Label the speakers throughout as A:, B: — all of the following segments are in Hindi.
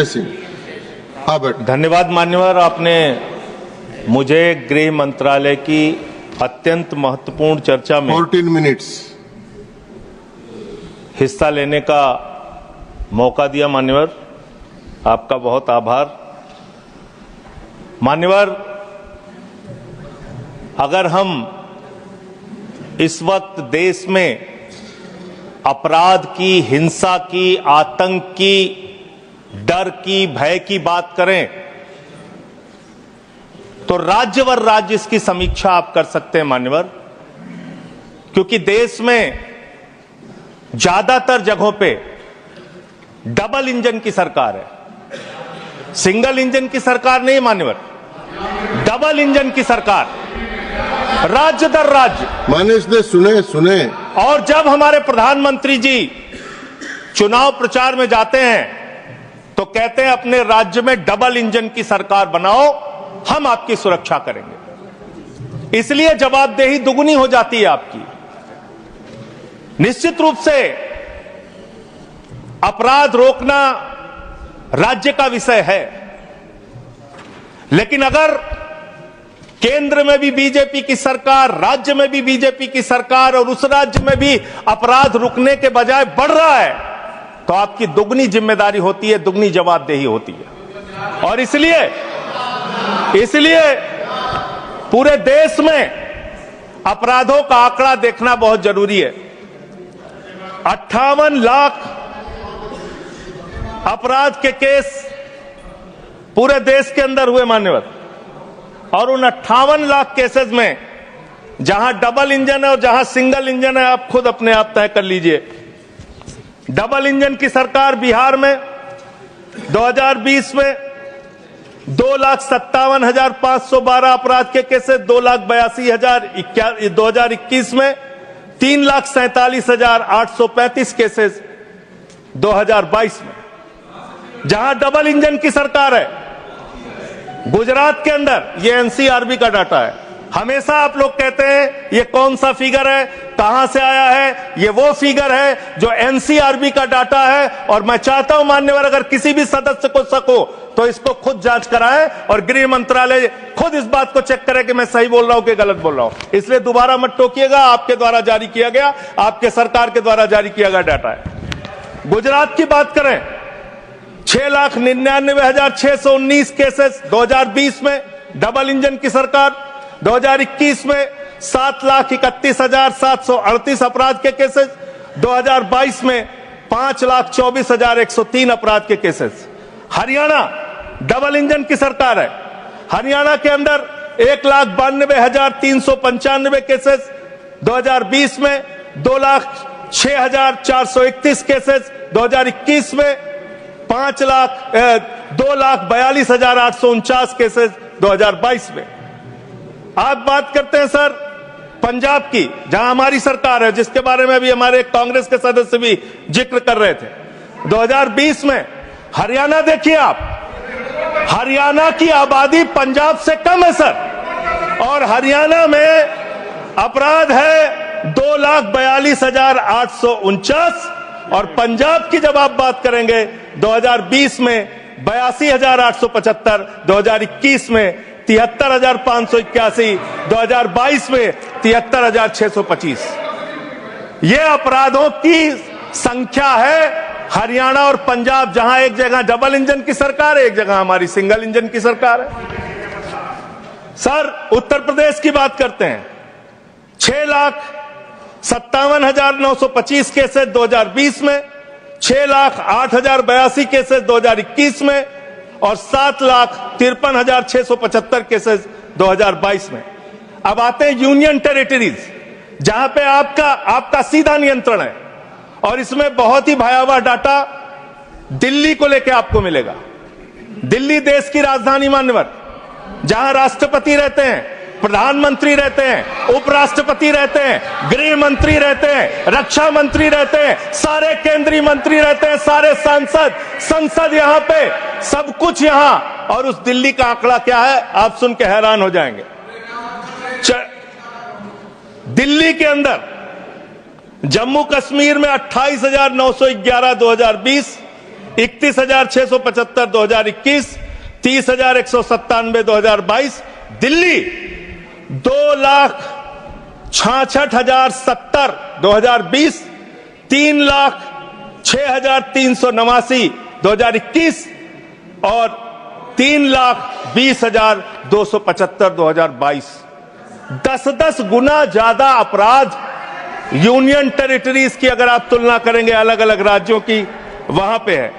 A: संजय सिंह। हाँ बैठ।
B: धन्यवाद मान्यवर, आपने मुझे गृह मंत्रालय की अत्यंत महत्वपूर्ण चर्चा में
A: 14 मिनट्स
B: हिस्सा लेने का मौका दिया। मान्यवर, आपका बहुत आभार। मान्यवर, अगर हम इस वक्त देश में अपराध की, हिंसा की, आतंक की, डर की, भय की बात करें तो राज्यवर राज्य इसकी समीक्षा आप कर सकते हैं मान्यवर, क्योंकि देश में ज्यादातर जगहों पे डबल इंजन की सरकार है। सिंगल इंजन की सरकार नहीं मान्यवर, डबल इंजन की सरकार, राज्य दर राज्य।
A: मानिश ने सुने।
B: और जब हमारे प्रधानमंत्री जी चुनाव प्रचार में जाते हैं तो कहते हैं अपने राज्य में डबल इंजन की सरकार बनाओ, हम आपकी सुरक्षा करेंगे। इसलिए जवाबदेही दुगनी हो जाती है आपकी। निश्चित रूप से अपराध रोकना राज्य का विषय है, लेकिन अगर केंद्र में भी बीजेपी की सरकार, राज्य में भी बीजेपी की सरकार और उस राज्य में भी अपराध रुकने के बजाय बढ़ रहा है तो आपकी दुगनी जिम्मेदारी होती है, दुगनी जवाबदेही होती है। और इसलिए पूरे देश में अपराधों का आंकड़ा देखना बहुत जरूरी है। 58 लाख अपराध के केस पूरे देश के अंदर हुए मान्यवर, और उन 58 लाख केसेस में जहां डबल इंजन है और जहां सिंगल इंजन है, आप खुद अपने आप तय कर लीजिए। डबल इंजन की सरकार बिहार में 2020 में 2,57,512 अपराध के केसेस, 2,82,000। 2021 में 3,47,835 केसेस 2022 में, जहां डबल इंजन की सरकार है। गुजरात के अंदर, ये एनसीआरबी का डाटा है, हमेशा आप लोग कहते हैं ये कौन सा फिगर है, कहां से आया है, ये वो फिगर है जो एनसीआरबी का डाटा है। और मैं चाहता हूं मान्यवर, अगर किसी भी सदस्य को सको तो इसको खुद जांच कराएं और गृह मंत्रालय खुद इस बात को चेक करे कि मैं सही बोल रहा हूं कि गलत बोल रहा हूं। इसलिए दोबारा मत टोकिएगा, आपके द्वारा जारी किया गया, आपके सरकार के द्वारा जारी किया गया डाटा है। गुजरात की बात करें, 6,99,619 केसेस 2020 में, डबल इंजन की सरकार। 2021 में 7,31,738 अपराध के केसेस। 2022 में 5,24,103 अपराध के केसेस। हरियाणा डबल इंजन की सरकार है। हरियाणा के अंदर 1,92,395 केसेस। 2020 में 2,06,431 केसेस। 2021 में 2,42,849 केसेस 2022 में। आप बात करते हैं सर पंजाब की, जहां हमारी सरकार है, जिसके बारे में अभी हमारे कांग्रेस के सदस्य भी जिक्र कर रहे थे। 2020 में हरियाणा देखिए आप, हरियाणा की आबादी पंजाब से कम है सर, और हरियाणा में अपराध है 2,42,849। और पंजाब की जब आप बात करेंगे 2020 में 82,875, 2021 में 73,581, 2022 में 73,625। ये अपराधों की संख्या है हरियाणा और पंजाब, जहां एक जगह डबल इंजन की सरकार है, एक जगह हमारी सिंगल इंजन की सरकार है। सर उत्तर प्रदेश की बात करते हैं, 6,57,925 केसेस 2020 में, 6,08,082 केसेस 2021 में, और 7,53,675 केसेस 2022 में। अब आते हैं यूनियन टेरिटरीज, जहां पे आपका सीधा नियंत्रण है, और इसमें बहुत ही भयावह डाटा दिल्ली को लेकर आपको मिलेगा। दिल्ली देश की राजधानी मान्यवर, जहां राष्ट्रपति रहते हैं, प्रधानमंत्री रहते हैं, उपराष्ट्रपति रहते हैं, गृह मंत्री रहते हैं, रक्षा मंत्री रहते हैं, सारे केंद्रीय मंत्री रहते हैं, सारे संसद यहां पे, सब कुछ यहां। और उस दिल्ली का आंकड़ा क्या है, आप सुन के हैरान हो जाएंगे। दिल्ली के अंदर जम्मू कश्मीर में 28,911 2020, 31,675 2021, 30,197 2022। दिल्ली 2,66,070 2020, 3,06,389 2021 और 3,20,275 2022। 10-10 गुना ज्यादा अपराध यूनियन टेरिटरीज की अगर आप तुलना करेंगे अलग अलग राज्यों की, वहां पे है।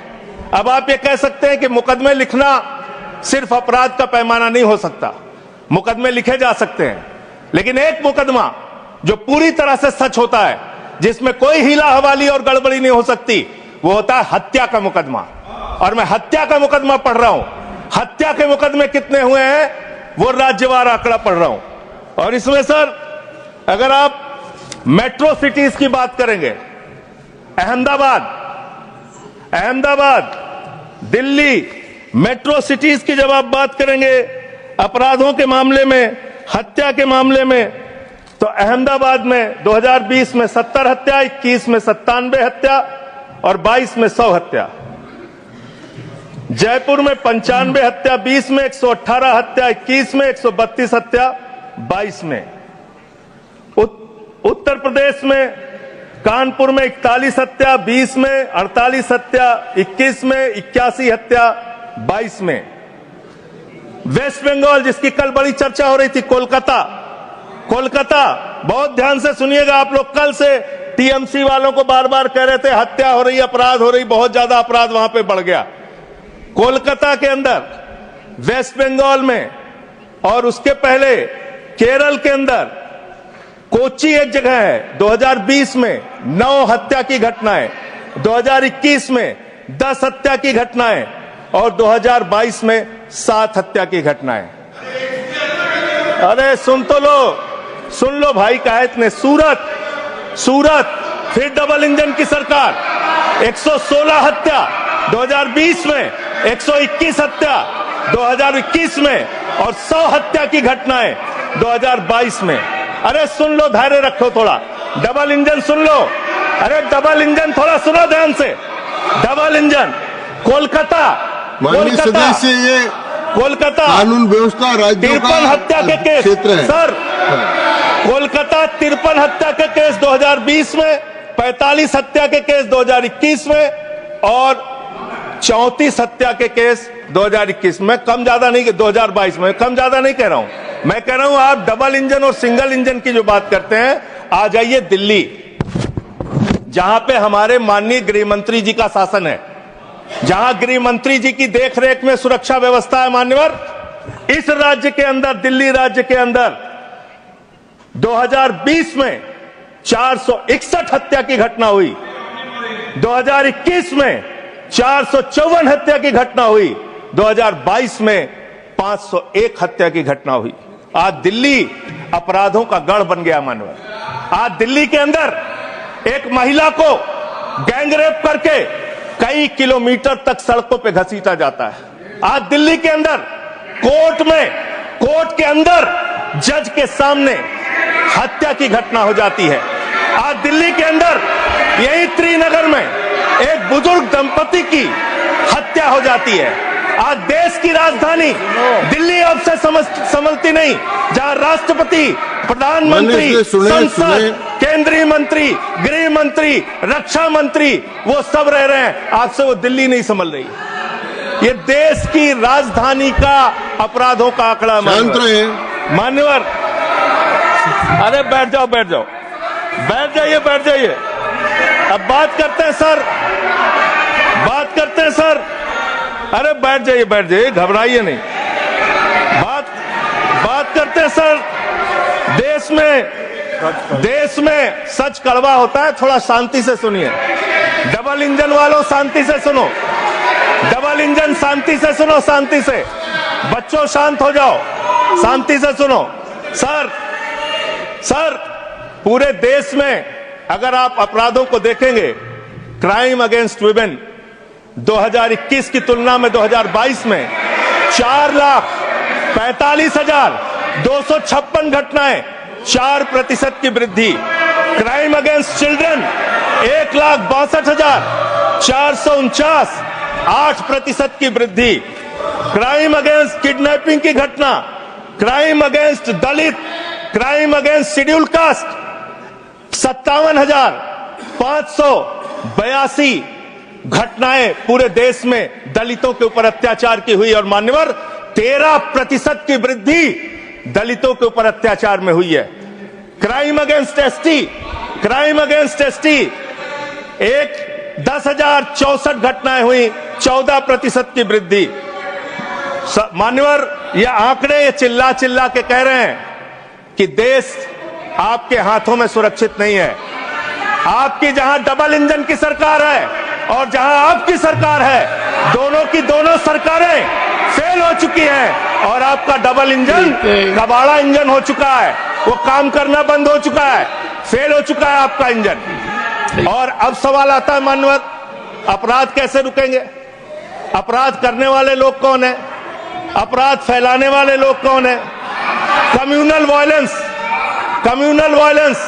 B: अब आप ये कह सकते हैं कि मुकदमे लिखना सिर्फ अपराध का पैमाना नहीं हो सकता, मुकदमे लिखे जा सकते हैं, लेकिन एक मुकदमा जो पूरी तरह से सच होता है, जिसमें कोई हीला हवाली और गड़बड़ी नहीं हो सकती, वो होता है हत्या का मुकदमा। और मैं हत्या का मुकदमा पढ़ रहा हूं। हत्या के मुकदमे कितने हुए हैं वो राज्यवार आंकड़ा पढ़ रहा हूं। और इसमें सर अगर आप मेट्रो सिटीज की बात करेंगे, अहमदाबाद, दिल्ली, मेट्रो सिटीज की जब आप बात करेंगे अपराधों के मामले में, हत्या के मामले में, तो अहमदाबाद में 2020 में 70 हत्या, 21 में 97 हत्या और 22 में 100 हत्या। जयपुर में 95 हत्या, 20 में 118 हत्या, 21 में 132 हत्या, 22 में। उत्तर प्रदेश में कानपुर में 41 हत्या, 20 में 48 हत्या, 21 में 81 हत्या, 22 में। वेस्ट बंगाल जिसकी कल बड़ी चर्चा हो रही थी, कोलकाता, बहुत ध्यान से सुनिएगा आप लोग। कल से टीएमसी वालों को बार बार कह रहे थे हत्या हो रही, अपराध हो रही, बहुत ज्यादा अपराध वहां पे बढ़ गया। कोलकाता के अंदर, वेस्ट बंगाल में और उसके पहले केरल के अंदर, कोच्चि एक जगह है, 2020 में 9 हत्या की घटनाएं, 2021 में 10 हत्या की घटनाएं और 2022 में 7 हत्या की घटनाएं। अरे सुन लो भाई, कहा इतने। सूरत फिर डबल इंजन की सरकार, 116 हत्या 2020 में, 121 हत्या 2021 में और 100 हत्या की घटनाएं 2022 में। अरे सुन लो, धैर्य रखो थोड़ा। डबल इंजन सुन लो, अरे डबल इंजन थोड़ा सुनो ध्यान से। डबल इंजन कोलकाता,
A: माननीय सदस्य, ये
B: कोलकाता
A: कानून व्यवस्था राज्यों का
B: 53 हत्या के केस
A: क्षेत्र है
B: सर। कोलकाता 53 हत्या के केस 2020 में, 45 हत्या के केस 2021 में और 34 हत्या के केस 2021 में। कम ज्यादा नहीं, 2022 में कम ज्यादा नहीं कह रहा हूं। मैं कह रहा हूं आप डबल इंजन और सिंगल इंजन की जो बात करते हैं, आ जाइए दिल्ली, जहां पे हमारे माननीय गृह मंत्री जी का शासन है, जहां गृह मंत्री जी की देखरेख में सुरक्षा व्यवस्था है। मान्यवर, इस राज्य के अंदर, दिल्ली राज्य के अंदर 2020 में 461 हत्या की घटना हुई, 2021 में 454 हत्या की घटना हुई, 2022 में 501 हत्या की घटना हुई। आज दिल्ली अपराधों का गढ़ बन गया। मानवर, आज दिल्ली के अंदर एक महिला को गैंगरेप करके कई किलोमीटर तक सड़कों पे घसीटा जाता है। आज दिल्ली के अंदर कोर्ट के अंदर जज के सामने हत्या की घटना हो जाती है। आज दिल्ली के अंदर यही त्रिनगर में एक बुजुर्ग दंपति की हत्या हो जाती है। आज देश की राजधानी दिल्ली अब से संभलती नहीं, जहां राष्ट्रपति, प्रधानमंत्री, संसद, केंद्रीय मंत्री, गृह मंत्री, रक्षा मंत्री वो सब रह रहे हैं, आपसे वो दिल्ली नहीं संभल रही। ये देश की राजधानी का अपराधों का आंकड़ा। मान्यवर, अरे बैठ जाइए। अब बात करते हैं सर, अरे बैठ जाइए, घबराइए नहीं। बात करते हैं सर। देश में सच कड़वा होता है, थोड़ा शांति से सुनिए। डबल इंजन वालों शांति से सुनो, डबल इंजन शांति से सुनो, शांति से। बच्चों शांत हो जाओ, शांति से सुनो। सर पूरे देश में अगर आप अपराधों को देखेंगे, क्राइम अगेंस्ट वुमेन 2021 की तुलना में 2022 में 4,45,256 घटनाएं, 4% की वृद्धि। क्राइम अगेंस्ट चिल्ड्रन 1,62,449, 8% की वृद्धि। क्राइम अगेंस्ट किडनैपिंग की घटना, क्राइम अगेंस्ट दलित, क्राइम अगेंस्ट शेड्यूल कास्ट 57,582 घटनाएं पूरे देश में दलितों के ऊपर अत्याचार की हुई। और मान्यवर 13% की वृद्धि दलितों के ऊपर अत्याचार में हुई है। Crime against ST, crime against ST 10,064 घटनाएं हुई, 14% की वृद्धि। मान्यवर ये आंकड़े ये चिल्ला चिल्ला के कह रहे हैं कि देश आपके हाथों में सुरक्षित नहीं है। आपकी जहां डबल इंजन की सरकार है और जहां आपकी सरकार है, दोनों की दोनों सरकारें फेल हो चुकी हैं और आपका डबल इंजन कबाड़ा इंजन हो चुका है। वो काम करना बंद हो चुका है, फेल हो चुका है आपका इंजन। और अब सवाल आता है मान्यवर, अपराध कैसे रुकेंगे? अपराध करने वाले लोग कौन है? अपराध फैलाने वाले लोग कौन है? Communal violence, communal violence,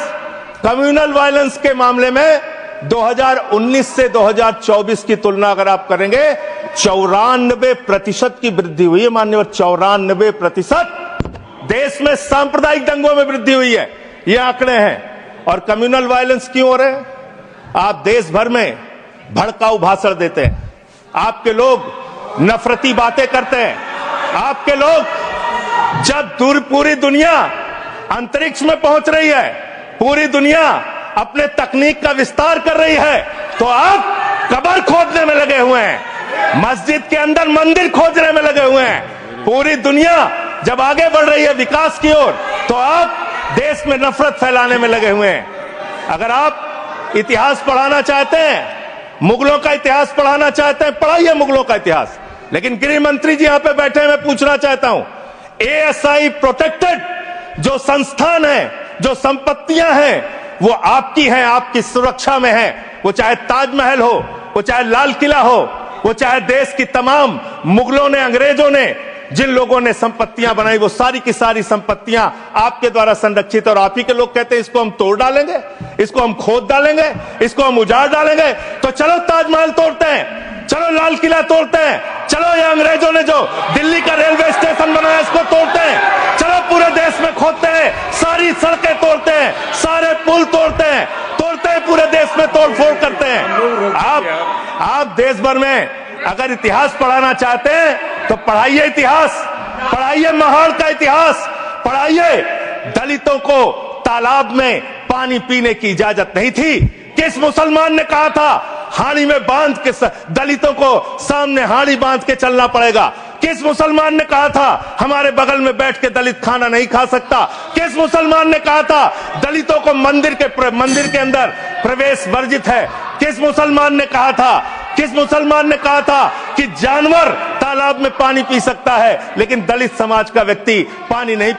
B: communal violence के मामले में 2019 से 2024 की तुलना अगर आप करेंगे 94% की वृद्धि हुई है माननीय। 94% देश में सांप्रदायिक दंगों में वृद्धि हुई है, ये आंकड़े हैं। और कम्युनल वायलेंस क्यों हो रहे हैं? आप देश भर में भड़काऊ भाषण देते हैं, आपके लोग नफरती बातें करते हैं, आपके लोग जब पूरी दुनिया अंतरिक्ष में पहुंच रही है, पूरी दुनिया अपने तकनीक का विस्तार कर रही है, तो आप कब्र खोदने में लगे हुए हैं, मस्जिद के अंदर मंदिर खोजने में लगे हुए हैं। पूरी दुनिया जब आगे बढ़ रही है विकास की ओर, तो आप देश में नफरत फैलाने में लगे हुए हैं। अगर आप इतिहास पढ़ाना चाहते हैं, मुगलों का इतिहास पढ़ाना चाहते हैं, पढ़ाइए मुगलों का इतिहास। लेकिन गृह मंत्री जी यहां पे बैठे हैं, मैं पूछना चाहता हूं, एएसआई प्रोटेक्टेड जो संस्थान है, जो संपत्तियां हैं, वो आपकी हैं, आपकी सुरक्षा में है। वो चाहे ताजमहल हो, वो चाहे लाल किला हो, वो चाहे देश की तमाम मुगलों ने, अंग्रेजों ने जिन लोगों ने संपत्तियां बनाई, वो सारी की सारी संपत्तियां आपके द्वारा संरक्षित। और आप ही के लोग कहते हैं इसको हम तोड़ डालेंगे, इसको हम खोद डालेंगे, इसको हम उजाड़ डालेंगे। तो चलो ताजमहल तोड़ते हैं, चलो लाल किला तोड़ते हैं, चलो ये अंग्रेजों ने जो दिल्ली का रेलवे स्टेशन बनाया इसको तोड़ते हैं, चलो पूरे देश में खोदते हैं, सारी सड़कें तोड़ते हैं, सारे पुल तोड़ते हैं, पूरे देश में तोड़फोड़ करते हैं। आप देश भर में अगर इतिहास पढ़ाना चाहते हैं तो पढ़ाइए इतिहास, पढ़ाइए महाड़ का इतिहास, पढ़ाइए दलितों को तालाब में पानी पीने की इजाजत नहीं थी। किस मुसलमान ने कहा था हाड़ी में बांध के दलितों को सामने हाड़ी बांध के चलना पड़ेगा? किस मुसलमान ने कहा था हमारे बगल में बैठ के दलित खाना नहीं खा सकता? किस मुसलमान ने कहा था दलितों को मंदिर के अंदर प्रवेश वर्जित है? किस मुसलमान ने कहा था, किस मुसलमान ने कहा था कि जानवर तालाब में पानी पी सकता है लेकिन दलित समाज का व्यक्ति पानी नहीं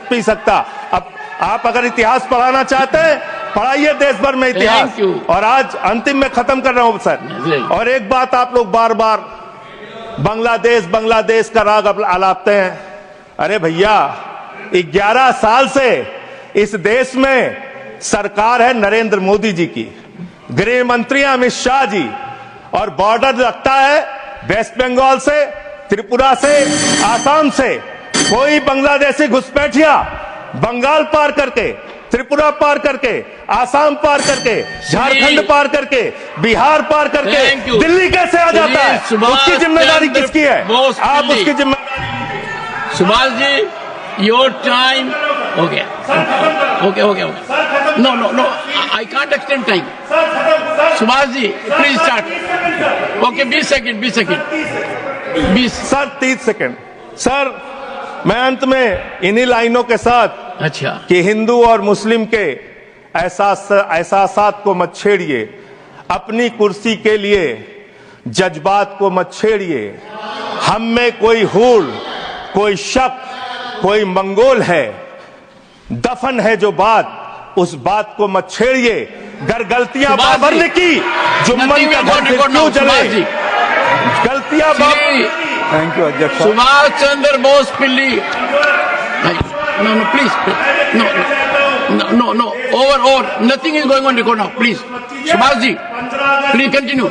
B: पी सकता? अब आप अगर इतिहास पढ़ाना चाहते हैं, पढ़ाइए देश भर में इतिहास। और आज अंतिम में खत्म कर रहा हूं सर, और एक बात आप लोग बार बार बांग्लादेश का राग आलापते हैं। अरे भैया 11 साल से इस देश में सरकार है नरेंद्र मोदी जी की, गृह मंत्री अमित शाह जी, और बॉर्डर लगता है वेस्ट बंगाल से, त्रिपुरा से, आसाम से। कोई बांग्लादेशी घुसपैठिया बंगाल पार करके, त्रिपुरा पार करके, आसाम पार करके, झारखंड पार करके, बिहार पार करके दिल्ली कैसे आ जाता है? उसकी जिम्मेदारी किसकी है? आप उसकी जिम्मेदारी।
C: सुभाष जी, योर टाइम हो गया। Okay. No, I can't extend time. Subhash ji please start. Okay, 20 second.
B: Sir 30 second. Sir मैं अंत में इन्हीं लाइनों के साथ,
C: अच्छा,
B: कि हिंदू और मुस्लिम के एहसासात को मत छेड़िए, अपनी कुर्सी के लिए जज्बात को मत छेड़िए। हम में कोई हूल, कोई शक, कोई मंगोल है, दफन है जो बात, उस बात को मत छेड़िए। गर गलतियां बाबर ने की, जुम्मन का घर क्यों जले? गलतियां थैंक यू अध्यक्ष।
C: सुभाष चंद्र बोस पिल्ली। No, please. No. Over. Nothing is going on record now. Please. Subhash ji, please continue.